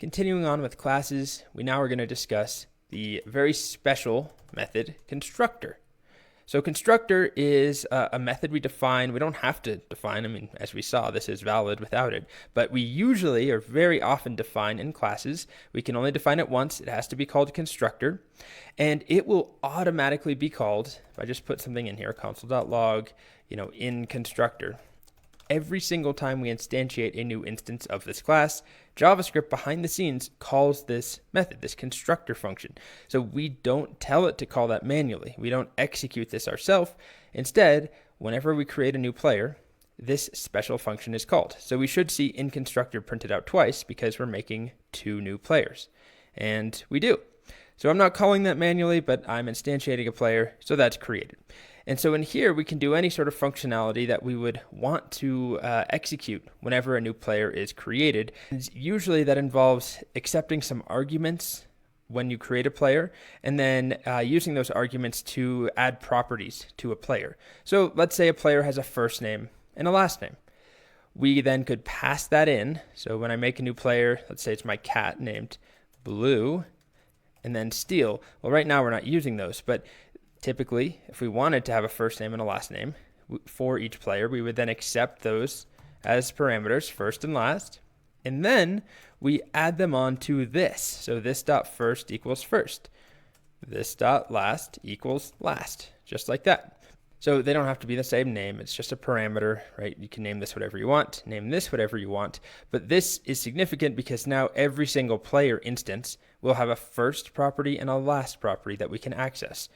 Continuing on with classes, we now are going to discuss the very special method constructor. So constructor is a method we define. We don't have to define. I mean, as we saw, this is valid without it. But we usually or very often define in classes. We can only define it once. It has to be called constructor. And it will automatically be called, if I just put something in here, console.log, in constructor. Every single time we instantiate a new instance of this class, JavaScript behind the scenes calls this method, this constructor function. So we don't tell it to call that manually. We don't execute this ourselves. Instead, whenever we create a new player, this special function is called. So we should see in constructor printed out twice because we're making two new players. And we do. So I'm not calling that manually, but I'm instantiating a player, so that's created. And so in here, we can do any sort of functionality that we would want to execute whenever a new player is created. And usually that involves accepting some arguments when you create a player, and then using those arguments to add properties to a player. So let's say a player has a first name and a last name. We then could pass that in. So when I make a new player, let's say it's my cat named Blue, and then Steel. Well, right now we're not using those, but typically, if we wanted to have a first name and a last name for each player, we would then accept those as parameters, first and last, and then we add them on to this. So this dot first equals first. This dot last equals last, just like that. So they don't have to be the same name. It's just a parameter, right? You can name this whatever you want, name this whatever you want. But this is significant because now every single player instance will have a first property and a last property that we can access.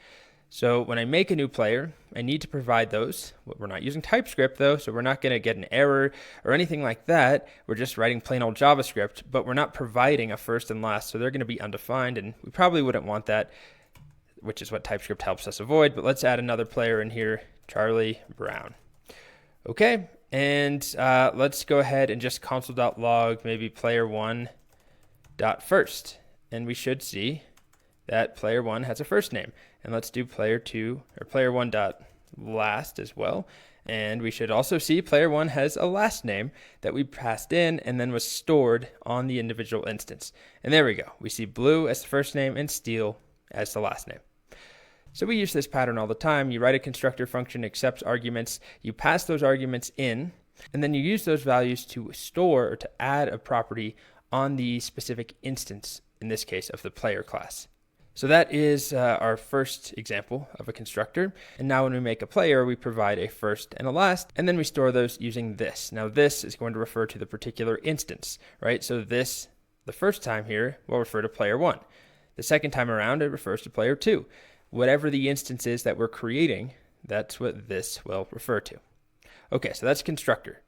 So when I make a new player, I need to provide those. We're not using TypeScript though, so we're not going to get an error or anything like that. We're just writing plain old JavaScript, but we're not providing a first and last, so they're going to be undefined, and we probably wouldn't want that, which is what TypeScript helps us avoid. But let's add another player in here, Charlie Brown. Okay, and let's go ahead and just console.log maybe player1.first, and we should see that player 1 has a first name. And let's do player 2 or player 1.last as well. And we should also see player 1 has a last name that we passed in and then was stored on the individual instance. And there we go. We see Blue as the first name and Steel as the last name. So we use this pattern all the time. You write a constructor function, accepts arguments, you pass those arguments in, and then you use those values to store or to add a property on the specific instance, in this case of the player class. So that is our first example of a constructor. And now when we make a player, we provide a first and a last, and then we store those using this. Now this is going to refer to the particular instance, right? So this, the first time here, will refer to player 1. The second time around, it refers to player 2. Whatever the instance is that we're creating, that's what this will refer to. Okay, so that's constructor.